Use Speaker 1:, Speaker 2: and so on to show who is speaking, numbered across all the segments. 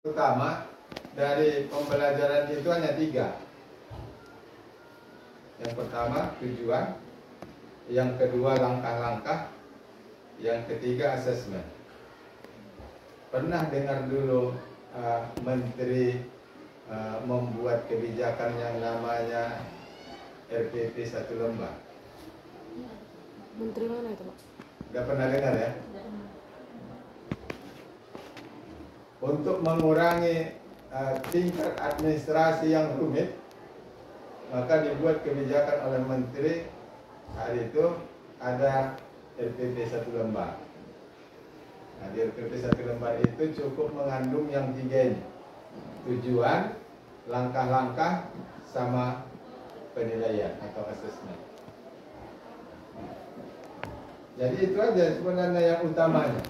Speaker 1: Utama dari pembelajaran itu hanya 3. Yang pertama tujuan, yang kedua langkah-langkah, yang ketiga asesmen. Pernah dengar dulu Menteri membuat kebijakan yang namanya RPP 1 lembar?
Speaker 2: Menteri mana itu, Pak?
Speaker 1: Gak pernah dengar ya? Untuk mengurangi tingkat administrasi yang rumit, maka dibuat kebijakan oleh Menteri. Hari itu ada RPP 1 lembar. Nah, di RPP 1 lembar itu cukup mengandung yang 3 ini: tujuan, langkah-langkah, sama penilaian atau asesmen. Jadi itu aja sebenarnya yang utamanya.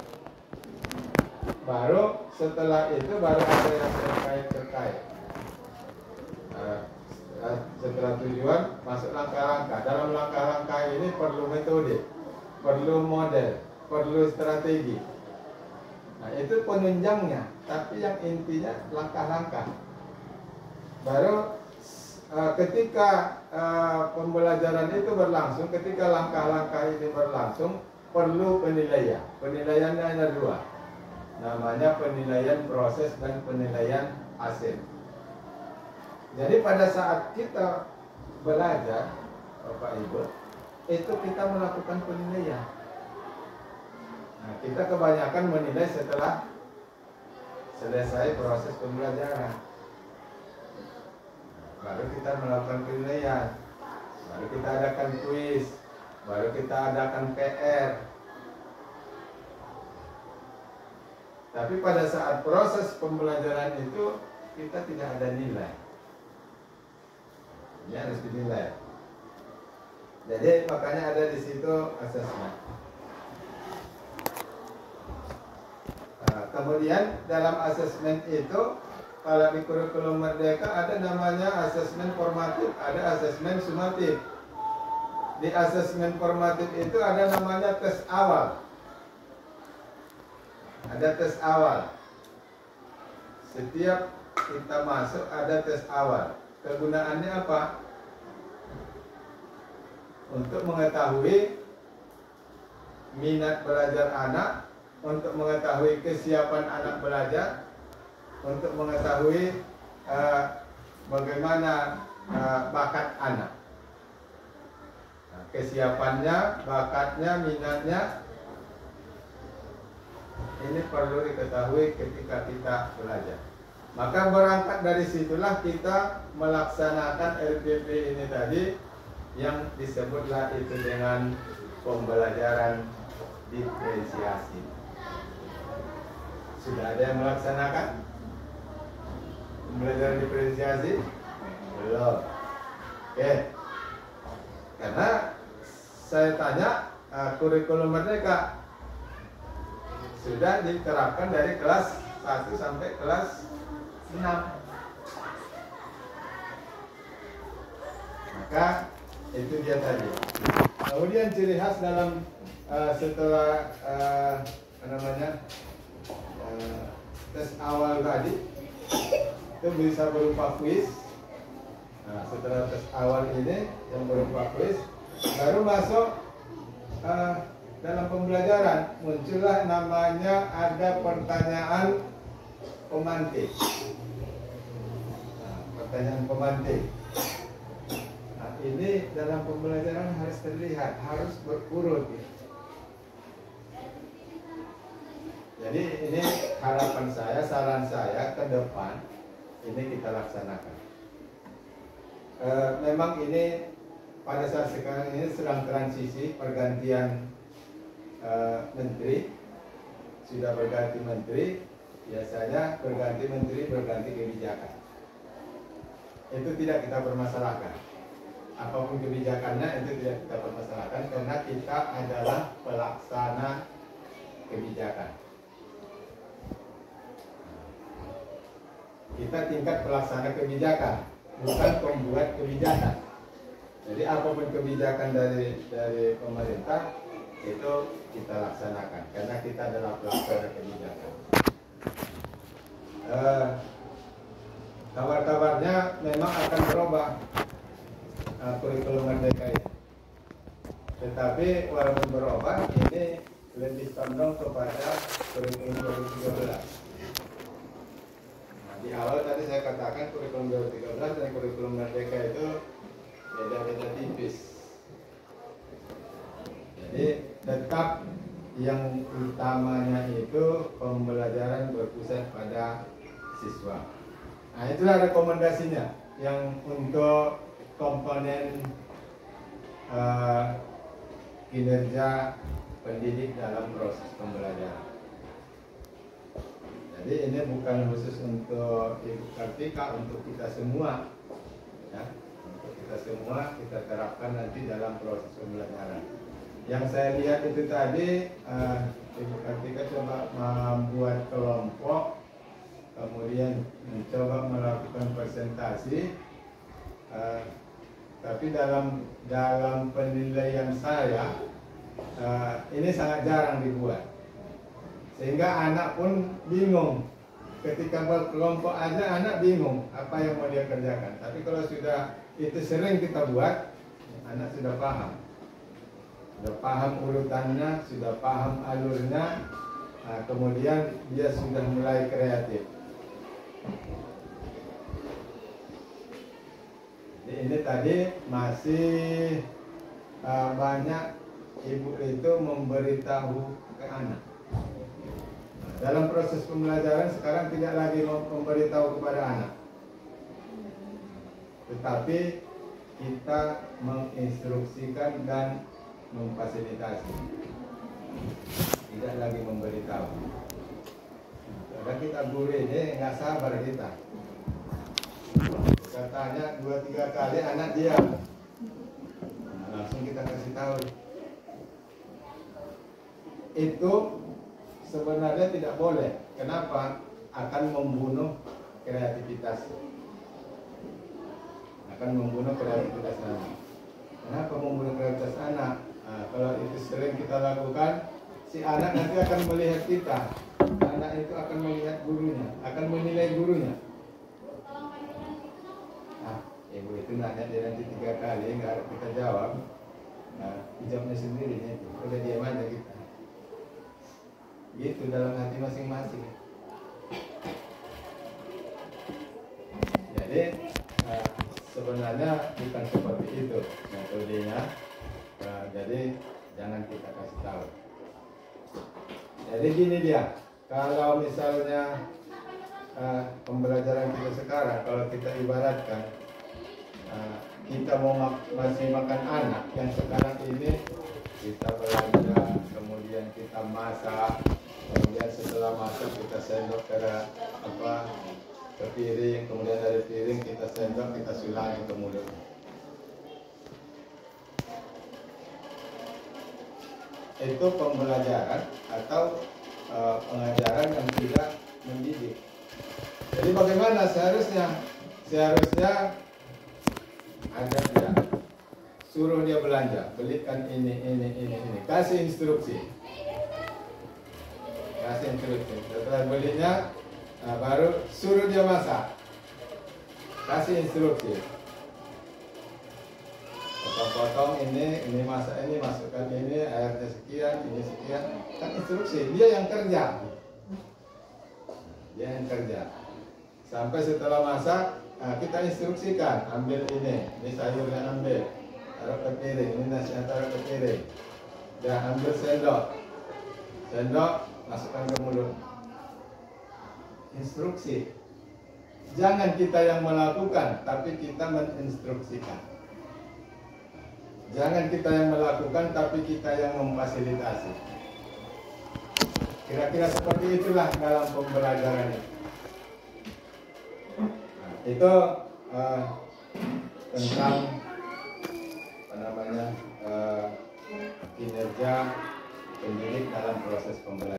Speaker 1: Baru setelah itu baru ada yang terkait. Setelah tujuan masuk langkah-langkah. Dalam langkah-langkah ini perlu metode, perlu model, perlu strategi. Nah, itu penunjangnya, tapi yang intinya langkah-langkah. Baru ketika pembelajaran itu berlangsung, ketika langkah-langkah ini berlangsung, perlu penilaian. Penilaiannya hanya 2. Namanya penilaian proses dan penilaian hasil. Jadi pada saat kita belajar, Bapak Ibu, itu kita melakukan penilaian. Nah, kita kebanyakan menilai setelah selesai proses pembelajaran. Baru kita melakukan penilaian, baru kita adakan kuis, baru kita adakan PR. Tapi pada saat proses pembelajaran itu kita tidak ada nilai. Ini harus dinilai. Jadi makanya ada di situ asesmen. Kemudian dalam asesmen itu, kalau di kurikulum Merdeka ada namanya asesmen formatif, ada asesmen sumatif. Di asesmen formatif itu ada namanya tes awal. Ada tes awal. Setiap kita masuk ada tes awal. Kegunaannya apa? Untuk mengetahui minat belajar anak, untuk mengetahui kesiapan anak belajar, untuk mengetahui bagaimana bakat anak. Nah, kesiapannya, bakatnya, minatnya, ini perlu diketahui ketika kita belajar. Maka berangkat dari situlah kita melaksanakan RPP ini tadi, yang disebutlah itu dengan pembelajaran diferensiasi. Sudah ada yang melaksanakan pembelajaran diferensiasi? Belum. Oke. Karena saya tanya, kurikulum Merdeka sudah diterapkan dari kelas 1 sampai kelas 6. Maka itu dia tadi. Kemudian ciri khas dalam setelah tes awal tadi itu bisa berupa kuis. Nah, setelah tes awal ini yang berupa kuis, baru masuk dalam pembelajaran, muncullah namanya ada pertanyaan pemantik. Nah, pertanyaan pemantik. Nah, ini dalam pembelajaran harus terlihat, harus berurut. Jadi ini harapan saya, saran saya ke depan ini kita laksanakan. Memang ini pada saat sekarang ini sedang transisi pergantian menteri, sudah berganti menteri. Biasanya berganti menteri berganti kebijakan. Itu tidak kita permasalahkan. Apapun kebijakannya itu tidak kita permasalahkan, karena kita adalah pelaksana kebijakan. Kita tingkat pelaksana kebijakan, bukan pembuat kebijakan. Jadi apapun kebijakan dari pemerintah itu kita laksanakan, karena kita adalah pelaksana kebijakan. memang akan berubah kurikulum merdeka ini. Tetapi walaupun berubah, ini lebih condong kepada kurikulum 2013. Nah, di awal tadi saya katakan kurikulum 2013 dan kurikulum merdeka itu beda-beda tipis. Jadi tetap yang utamanya itu pembelajaran berpusat pada siswa. Nah, itulah rekomendasinya yang untuk komponen kinerja pendidik dalam proses pembelajaran. Jadi ini bukan khusus untuk Ibu Kartika, untuk kita semua, ya, untuk kita semua kita terapkan nanti dalam proses pembelajaran. Yang saya lihat itu tadi Ibu Kartika coba membuat kelompok, kemudian mencoba melakukan presentasi, tapi dalam penilaian saya ini sangat jarang dibuat, sehingga anak pun bingung. Ketika berkelompok aja anak bingung apa yang mau dia kerjakan. Tapi kalau sudah itu sering kita buat, anak sudah paham. Sudah paham urutannya, sudah paham alurnya, kemudian dia sudah mulai kreatif. Jadi ini tadi masih banyak ibu itu memberitahu ke anak. Dalam proses pembelajaran sekarang tidak lagi memberitahu kepada anak, tetapi kita menginstruksikan dan memfasilitasi, tidak lagi memberitahu. Karena kita guru ini nggak sabar kita. Katanya 2-3 kali anak diam, langsung kita kasih tahu. Itu sebenarnya tidak boleh. Kenapa? Akan membunuh kreativitas. Akan membunuh kreativitas anak. Kenapa membunuh kreativitas anak? Kalau itu sering kita lakukan, si anak nanti akan melihat kita. Anak itu akan melihat gurunya, akan menilai gurunya. Ibu itu nanya dia nanti 3 kali, nggak kita jawab. Jawabnya sendiri, udah diam aja kita. Gitu dalam hati masing-masing. Jadi sebenarnya bukan seperti itu metodenya. Jadi jangan kita kasih tahu. Jadi gini dia, kalau misalnya pembelajaran kita sekarang, kalau kita ibaratkan kita mau masih makan anak yang sekarang ini, kita belanja, kemudian kita masak, kemudian setelah masak kita sendok ke piring, kemudian dari piring kita sendok, kita sulangi ke mulut. Itu pembelajaran atau pengajaran yang tidak mendidik. Jadi bagaimana seharusnya? Seharusnya ada dia, suruh dia belanja, belikan ini, kasih instruksi. Setelah belinya, baru suruh dia masak, kasih instruksi. Potong-potong ini masak ini, masukkan ini, airnya sekian, ini sekian, kan instruksi. Dia yang kerja. Sampai setelah masak, kita instruksikan, ambil ini sayurnya ambil, taruh ke piring, ini nasinya taruh ke piring, dan ambil sendok, masukkan ke mulut. Instruksi. Jangan kita yang melakukan, tapi kita menginstruksikan. Jangan kita yang melakukan, tapi kita yang memfasilitasi. Kira-kira seperti itulah dalam pembelajaran itu. Itu tentang kinerja pendidik dalam proses pembelajaran.